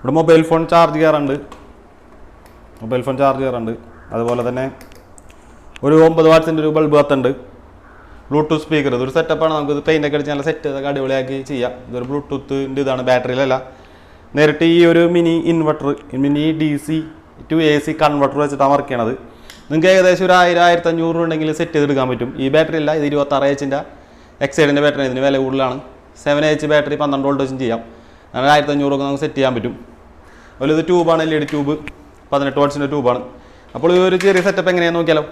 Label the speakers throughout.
Speaker 1: ഇവിടെ mobile phone charge ചെയ്യാറുണ്ട്. അതുപോലെ തന്നെ ഒരു 9 വാട്ട്സിൻ്റെ ഒരു ബൾബ് കത്തുണ്ട്. ബ്ലൂടൂത്ത് സ്പീക്കർ, ഇതൊരു സെറ്റപ്പാണ്. നമുക്കിത് പെയിൻ്റൊക്കെ അടിച്ച് നല്ല സെറ്റ് ചെയ്തൊക്കെ അടിപൊളിയാക്കി ചെയ്യാം. ഇതൊരു ബ്ലൂടൂത്തിൻ്റെ ഇതാണ്, ബാറ്ററിയിലല്ല. നേരിട്ട് ഈ ഒരു mini inverter, mini DC to AC converter വെച്ചിട്ടാണ് വർക്ക് ചെയ്യണത്. നിങ്ങൾക്ക് ഏകദേശം ഒരു 1000-1500 ഉണ്ടെങ്കിൽ സെറ്റ് ചെയ്തെടുക്കാൻ പറ്റും. ഈ ബാറ്ററി അല്ല, ഇത് 26Hൻ്റെ എക്സൈഡിൻ്റെ ബാറ്ററി. ഇതിന് വില കൂടുതലാണ്. 7H ബാറ്ററി 12 വോൾട്ട് വെച്ചും ചെയ്യാം. അങ്ങനെ 1500 ഒക്കെ നമുക്ക് സെറ്റ് ചെയ്യാൻ പറ്റും. അതുപോലെ ഇത് ട്യൂബാണ്, LED ട്യൂബ്, 18 വാട്ട്സിൻ്റെ ട്യൂബാണ്. അപ്പോൾ ഈ ഒരു ചെറിയ സെറ്റപ്പ് എങ്ങനെയാണെന്ന് നോക്കിയാലോ.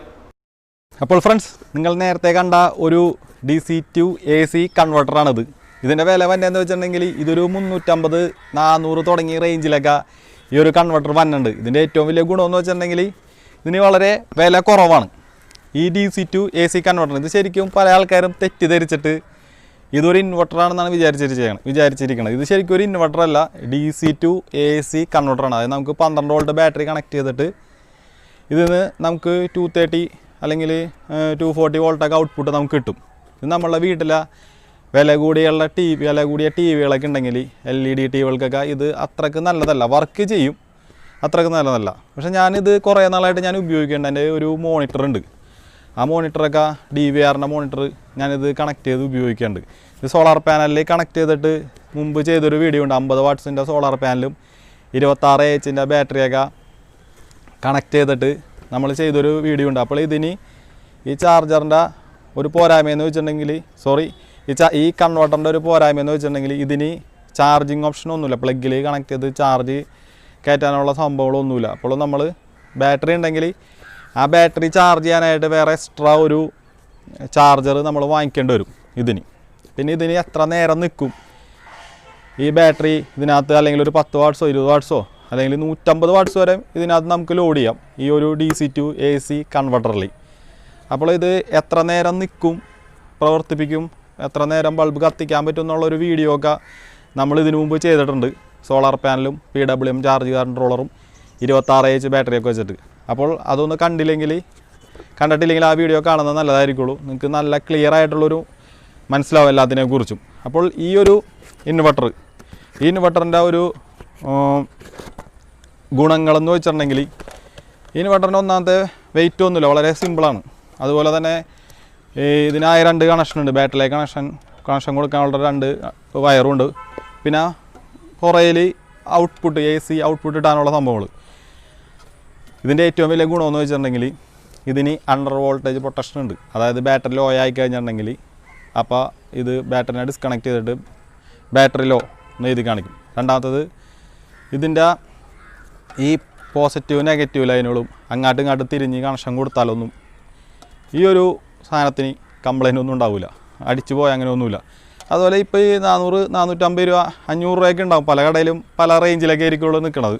Speaker 1: അപ്പോൾ ഫ്രണ്ട്സ്, നിങ്ങൾ നേരത്തെ കണ്ട ഒരു DC to AC കൺവെർട്ടറാണിത്. ഇതിൻ്റെ വില വന്നതെന്ന് വെച്ചിട്ടുണ്ടെങ്കിൽ ഇതൊരു 350-400 തുടങ്ങിയ റേഞ്ചിലൊക്കെ ഈ ഒരു കൺവെർട്ടർ വന്നിട്ടുണ്ട്. ഇതിൻ്റെ ഏറ്റവും വലിയ ഗുണമെന്ന് വെച്ചിട്ടുണ്ടെങ്കിൽ ഇതിന് വളരെ വില കുറവാണ്. ഈ DC to AC കൺവെർട്ടർ ഇത് ശരിക്കും പല ആൾക്കാരും തെറ്റിദ്ധരിച്ചിട്ട് ഇതൊരു ഇൻവെർട്ടറാണെന്നാണ് വിചാരിച്ചിരിക്കുന്നത്. ഇത് ശരിക്കും ഒരു ഇൻവെർട്ടർ അല്ല, DC to AC കൺവെർട്ടറാണ്. അതായത് നമുക്ക് 12 വോൾട്ട് ബാറ്ററി കണക്ട് ചെയ്തിട്ട് ഇതിന് നമുക്ക് 230 അല്ലെങ്കിൽ 240 വോൾട്ടൊക്കെ ഔട്ട്പുട്ട് നമുക്ക് കിട്ടും. ഇത് നമ്മളുടെ വീട്ടിലെ വില കൂടിയ ടിവികളൊക്കെ ഉണ്ടെങ്കിൽ LED ടിവികൾക്കൊക്കെ ഇത് അത്രയ്ക്ക് നല്ലതല്ല, വർക്ക് ചെയ്യും, അത്രയ്ക്ക് നല്ലതല്ല. പക്ഷേ ഞാനിത് കുറേ നാളായിട്ട് ഞാൻ ഉപയോഗിക്കേണ്ട എൻ്റെ ഒരു മോണിറ്റർ ഉണ്ട്. ആ മോണിറ്ററൊക്കെ DVRൻ്റെ മോണിറ്റർ ഞാനിത് കണക്ട് ചെയ്ത് ഉപയോഗിക്കുന്നുണ്ട്. ഇത് സോളാർ പാനലിൽ കണക്ട് ചെയ്തിട്ട് മുമ്പ് ചെയ്തൊരു വീഡിയോ ഉണ്ട്. 50 വാട്ട്സിൻ്റെ സോളാർ പാനലും 26Hൻ്റെ ബാറ്ററിയൊക്കെ കണക്ട് ചെയ്തിട്ട് നമ്മൾ ചെയ്തൊരു വീഡിയോ ഉണ്ട്. അപ്പോൾ ഇതിന് ഈ ചാർജറിൻ്റെ ഒരു പോരായ്മയെന്ന് വെച്ചിട്ടുണ്ടെങ്കിൽ ഈ കൺവെർട്ടറിൻ്റെ ഒരു പോരായ്മയെന്ന് വെച്ചിട്ടുണ്ടെങ്കിൽ ഇതിന് ചാർജിങ് ഓപ്ഷനൊന്നുമില്ല. പ്ലഗിൽ കണക്ട് ചെയ്ത് ചാർജ് കയറ്റാനുള്ള സംഭവങ്ങളൊന്നുമില്ല. അപ്പോൾ നമ്മൾ ബാറ്ററി ഉണ്ടെങ്കിൽ ആ ബാറ്ററി ചാർജ് ചെയ്യാനായിട്ട് വേറെ എക്സ്ട്രാ ഒരു ചാർജർ നമ്മൾ വാങ്ങിക്കേണ്ടി വരും ഇതിന്. പിന്നെ ഇതിന് എത്ര നേരം നിൽക്കും ഈ ബാറ്ററി ഇതിനകത്ത്, അല്ലെങ്കിൽ ഒരു 10 വാട്ട്സോ 20 വാട്ട്സോ അല്ലെങ്കിൽ 150 വാട്ട്സ് വരെ ഇതിനകത്ത് നമുക്ക് ലോഡ് ചെയ്യാം ഈ ഒരു DC to AC കൺവെർട്ടറിൽ. അപ്പോൾ ഇത് എത്ര നേരം നിൽക്കും, പ്രവർത്തിപ്പിക്കും, എത്ര നേരം ബൾബ് കത്തിക്കാൻ പറ്റും എന്നുള്ളൊരു വീഡിയോ ഒക്കെ നമ്മൾ ഇതിനു മുമ്പ് ചെയ്തിട്ടുണ്ട്. സോളാർ പാനലും PWM ചാർജ് കൺട്രോളറും 26H ബാറ്ററിയൊക്കെ വെച്ചിട്ട്. അപ്പോൾ അതൊന്ന് കണ്ടിട്ടില്ലെങ്കിൽ ആ വീഡിയോ കാണുന്നത് നല്ലതായിരിക്കുള്ളൂ. നിങ്ങൾക്ക് നല്ല ക്ലിയർ ആയിട്ടുള്ളൊരു മനസ്സിലാവും എല്ലാത്തിനെക്കുറിച്ചും. അപ്പോൾ ഈ ഒരു ഇൻവെർട്ടറിൻ്റെ ഒരു ഗുണങ്ങളെന്ന് വെച്ചിട്ടുണ്ടെങ്കിൽ ഇൻവെർട്ടറിൻ്റെ ഒന്നാമത്തെ വെയിറ്റ് ഒന്നുമില്ല, വളരെ സിമ്പിളാണ്. അതുപോലെ തന്നെ ഇതിനായി 2 കണക്ഷനുണ്ട്. ബാറ്ററി കണക്ഷൻ കൊടുക്കാനുള്ള 2 വയറുണ്ട്. പിന്നെ പുറയിൽ ഔട്ട്പുട്ട് AC ഔട്ട്പുട്ട് ഇടാനുള്ള സംഭവങ്ങൾ. ഇതിൻ്റെ ഏറ്റവും വലിയ ഗുണമെന്ന് വെച്ചിട്ടുണ്ടെങ്കിൽ ഇതിന് അണ്ടർ വോൾട്ടേജ് പ്രൊട്ടക്ഷൻ ഉണ്ട്. അതായത് ബാറ്ററി ലോ ആയി കഴിഞ്ഞിട്ടുണ്ടെങ്കിൽ അപ്പോൾ ഇത് ബാറ്ററിനെ ഡിസ്കണക്ട് ചെയ്തിട്ട് ബാറ്ററി ലോ എന്ന് എഴുതി കാണിക്കും. രണ്ടാമത്തത് ഇതിൻ്റെ ഈ പോസിറ്റീവ് നെഗറ്റീവ് ലൈനുകളും അങ്ങോട്ടും തിരിഞ്ഞ് കണക്ഷൻ കൊടുത്താലൊന്നും ഈ ഒരു സാധനത്തിന് കംപ്ലൈൻ്റ് ഒന്നും ഉണ്ടാവില്ല, അടിച്ചു പോയാൽ അങ്ങനെ ഒന്നുമില്ല. അതുപോലെ ഇപ്പോൾ ഈ 400-450 രൂപ 500 രൂപയൊക്കെ ഉണ്ടാവും. പല കടയിലും പല റേഞ്ചിലൊക്കെ ആയിരിക്കുള്ളൂ നിൽക്കുന്നത്.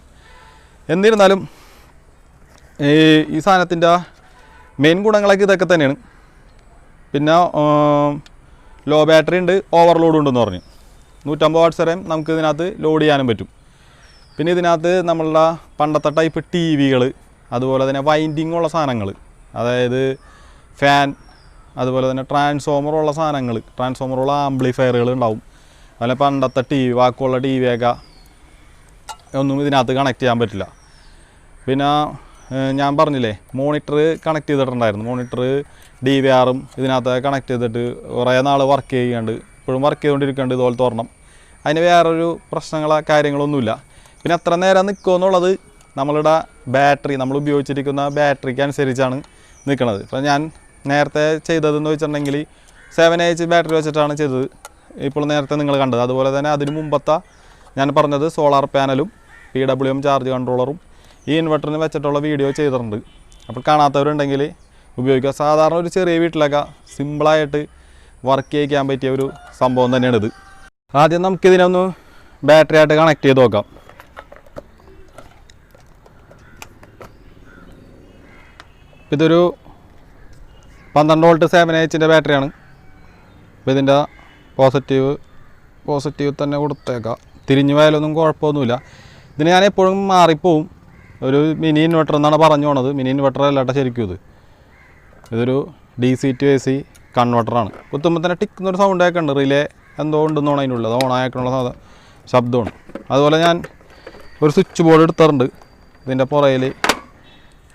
Speaker 1: എന്നിരുന്നാലും ഈ സാധനത്തിൻ്റെ മെയിൻ ഗുണങ്ങളൊക്കെ ഇതൊക്കെ തന്നെയാണ്. പിന്നെ ലോ ബാറ്ററി ഉണ്ട്, ഓവർലോഡ് ഉണ്ടെന്ന് പറഞ്ഞു. 150 വാട്ട്സ് വരെയും നമുക്ക് ഇതിനകത്ത് ലോഡ് ചെയ്യാനും പറ്റും. പിന്നെ ഇതിനകത്ത് നമ്മളുടെ പണ്ടത്തെ ടൈപ്പ് TVകൾ, അതുപോലെ തന്നെ വൈൻഡിങ് ഉള്ള സാധനങ്ങൾ, അതായത് ഫാൻ, അതുപോലെ തന്നെ ട്രാൻസ്ഫോമറുള്ള സാധനങ്ങൾ, ട്രാൻസ്ഫോമറുള്ള ആംപ്ലിഫയറുകൾ ഉണ്ടാവും. അതുപോലെ പണ്ടത്തെ വാക്കുള്ള TVയൊക്കെ ഒന്നും ഇതിനകത്ത് കണക്ട് ചെയ്യാൻ പറ്റില്ല. പിന്നെ ഞാൻ പറഞ്ഞില്ലേ, മോണിറ്റർ കണക്ട് ചെയ്തിട്ടുണ്ടായിരുന്നു. മോണിറ്റർ DVRും ഇതിനകത്ത് കണക്ട് ചെയ്തിട്ട് കുറേ നാൾ വർക്ക് ചെയ്യാണ്ട് ഇപ്പോഴും വർക്ക് ചെയ്തുകൊണ്ടിരിക്കുന്നുണ്ട്. ഇതുപോലത്തെ ഒരെണ്ണം. അതിന് വേറൊരു കാര്യങ്ങളൊന്നുമില്ല. പിന്നെ എത്ര നേരം നിൽക്കുമെന്നുള്ളത് നമ്മളുടെ ബാറ്ററി, നമ്മൾ ഉപയോഗിച്ചിരിക്കുന്ന ബാറ്ററിക്ക് അനുസരിച്ചാണ് നിൽക്കുന്നത്. ഇപ്പോൾ ഞാൻ നേരത്തെ ചെയ്തതെന്ന് വെച്ചിട്ടുണ്ടെങ്കിൽ 7H ബാറ്ററി വെച്ചിട്ടാണ് ചെയ്തത്, ഇപ്പോൾ നേരത്തെ നിങ്ങൾ കണ്ടത്. അതുപോലെ തന്നെ അതിന് മുമ്പത്തെ ഞാൻ പറഞ്ഞത് സോളാർ പാനലും PWM ചാർജ് കൺട്രോളറും ഈ ഇൻവെർട്ടറിന് വെച്ചിട്ടുള്ള വീഡിയോ ചെയ്തിട്ടുണ്ട്. അപ്പോൾ കാണാത്തവരുണ്ടെങ്കിൽ ഉപയോഗിക്കുക. സാധാരണ ഒരു ചെറിയ വീട്ടിലൊക്കെ സിമ്പിളായിട്ട് വർക്ക് ചെയ്യിക്കാൻ പറ്റിയ ഒരു സംഭവം തന്നെയാണിത്. ആദ്യം നമുക്കിതിനൊന്ന് ബാറ്ററി ആയിട്ട് കണക്ട് ചെയ്ത് നോക്കാം. ഇതൊരു 12 വോൾട്ട് 7Hൻ്റെ ബാറ്ററിയാണ്. അപ്പോൾ ഇതിൻ്റെ പോസിറ്റീവ് തന്നെ കൊടുത്തേക്കാം. തിരിഞ്ഞു പോയാലൊന്നും കുഴപ്പമൊന്നുമില്ല. ഇതിന് ഞാൻ എപ്പോഴും മാറിപ്പോവും. ഒരു മിനി ഇൻവെർട്ടർ എന്നാണ് പറഞ്ഞു പോണത്. മിനി ഇൻവെർട്ടർ അല്ലാട്ട ശരിക്കും ഇതൊരു DC to AC കൺവെർട്ടറാണ്. കുത്തുമ്പോൾ തന്നെ ടിക്കുന്നൊരു സൗണ്ട് ആക്കുന്നുണ്ട്. റിലേ എന്തോ ഉണ്ടെന്നാണ് അതിനുള്ളത്, ഓണാക്കാനുള്ള ശബ്ദമാണ്. അതുപോലെ ഞാൻ ഒരു സ്വിച്ച് ബോർഡ് എടുത്തിട്ടുണ്ട് ഇതിൻ്റെ പുറയിൽ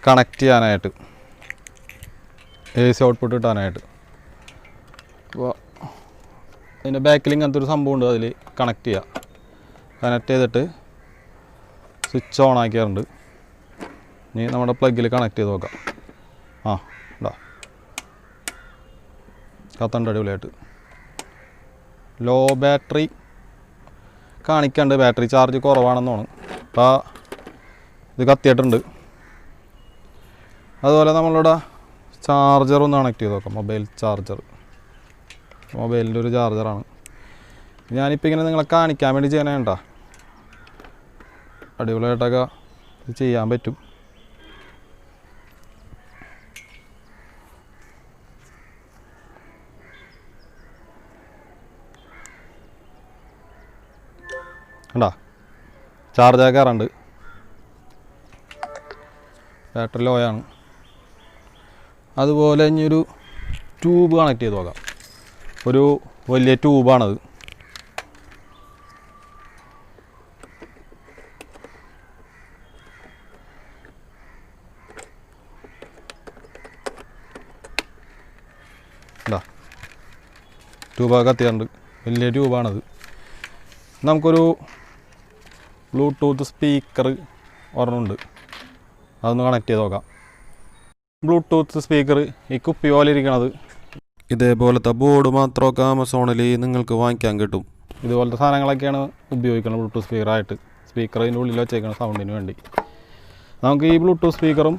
Speaker 1: കണക്ട് ചെയ്യാനായിട്ട്, AC ഔട്ട്പുട്ട് കിട്ടാനായിട്ട്. അപ്പോൾ അതിൻ്റെ ബാക്കിൽ ഇങ്ങനത്തെ ഒരു സംഭവം ഉണ്ട്, അതിൽ കണക്ട് ചെയ്യുക. കണക്ട് ചെയ്തിട്ട് സ്വിച്ച് ഓൺ ആക്കിയാറുണ്ട്. ഇനി നമ്മുടെ പ്ലഗിൽ കണക്ട് ചെയ്ത് നോക്കാം. ഇതാ കത്തണ്ട് അടിപൊളിയായിട്ട്. ലോ ബാറ്ററി കാണിക്കാണ്ട്, ബാറ്ററി ചാർജ് കുറവാണെന്നാണ്. അപ്പോൾ ഇത് കത്തിയിട്ടുണ്ട്. അതുപോലെ നമ്മളിവിടെ ചാർജർ ഒന്ന് കണക്ട് ചെയ്ത് നോക്കാം. മൊബൈൽ ചാർജർ, മൊബൈലിൻ്റെ ഒരു ചാർജറാണ്. ഞാനിപ്പോൾ ഇങ്ങനെ നിങ്ങളെ കാണിക്കാൻ വേണ്ടി ചെയ്യാനായിട്ടാ. അടിപൊളിയായിട്ടൊക്കെ ഇത് ചെയ്യാൻ പറ്റും. കണ്ടാ ചാർജ് ആക്കാറുണ്ട്. ബാറ്ററി ലോയാണ്. അതുപോലെ ഇനിയൊരു ട്യൂബ് കണക്ട് ചെയ്ത് നോക്കാം. ഒരു വലിയ ട്യൂബാണത്. ട്യൂബൊക്കെ കത്തിയാറുണ്ട്. വലിയ ട്യൂബാണത്. നമുക്കൊരു ബ്ലൂടൂത്ത് സ്പീക്കർ ഒരെണ്ണമുണ്ട്, അതൊന്ന് കണക്ട് ചെയ്ത് നോക്കാം. ബ്ലൂടൂത്ത് സ്പീക്കർ ഈ കുപ്പി പോലെ ഇരിക്കണത്. ഇതേപോലത്തെ ബോർഡ് മാത്രമൊക്കെ ആമസോണിൽ നിങ്ങൾക്ക് വാങ്ങിക്കാൻ കിട്ടും. ഇതുപോലത്തെ സാധനങ്ങളൊക്കെയാണ് ഉപയോഗിക്കുന്നത് ബ്ലൂടൂത്ത് സ്പീക്കറായിട്ട്. സ്പീക്കറിൻ്റെ ഉള്ളിൽ വെച്ചേക്കുന്ന സൗണ്ടിന് വേണ്ടി. നമുക്ക് ഈ ബ്ലൂടൂത്ത് സ്പീക്കറും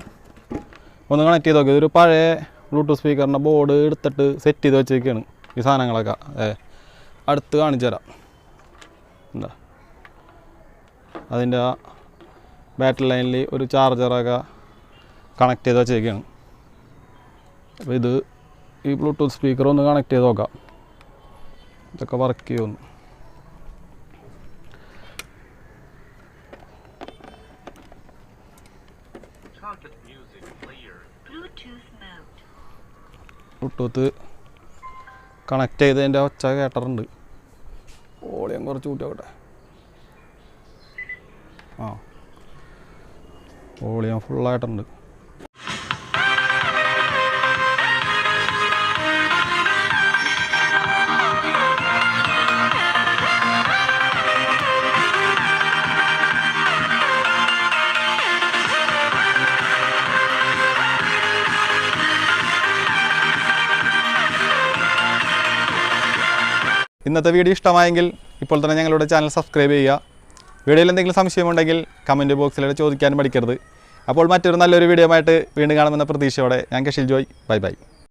Speaker 1: ഒന്ന് കണക്ട് ചെയ്ത് നോക്കാം. ഇതൊരു പഴയ ബ്ലൂടൂത്ത് സ്പീക്കറിൻ്റെ ബോർഡ് എടുത്തിട്ട് സെറ്റ് ചെയ്ത് വെച്ചേക്കാണ് ഈ സാധനങ്ങളൊക്കെ. അടുത്ത് കാണിച്ചു തരാം. എന്താ അതിൻ്റെ ബാറ്ററി ലൈനിൽ ഒരു ചാർജറൊക്കെ കണക്ട് ചെയ്ത് വെച്ചേക്കാണ്. അപ്പോൾ ഇത് ഈ ബ്ലൂടൂത്ത് സ്പീക്കർ ഒന്ന് കണക്ട് ചെയ്ത് നോക്കാം, ഇതൊക്കെ വർക്ക് ചെയ്യുമെന്ന്. ബ്ലൂടൂത്ത് കണക്ട് ചെയ്തതിൻ്റെ ഒച്ച കേട്ടിട്ടുണ്ട്. വോളിയം കുറച്ച് കൂട്ടിയോട്ടെ. വോളിയം ഫുള്ളായിട്ടുണ്ട്. ഇന്നത്തെ വീഡിയോ ഇഷ്ടമായെങ്കിൽ ഇപ്പോൾ തന്നെ ഞങ്ങളുടെ ചാനൽ സബ്സ്ക്രൈബ് ചെയ്യുക. വീഡിയോയിൽ എന്തെങ്കിലും സംശയമുണ്ടെങ്കിൽ കമൻറ്റ് ബോക്സിലൂടെ ചോദിക്കാനും മടിക്കരുത്. അപ്പോൾ മറ്റൊരു നല്ലൊരു വീഡിയോ ആയിട്ട് വീണ്ടും കാണുമെന്ന പ്രതീക്ഷയോടെ ഞാൻ കഷിൽ ജോയ്. Bye bye.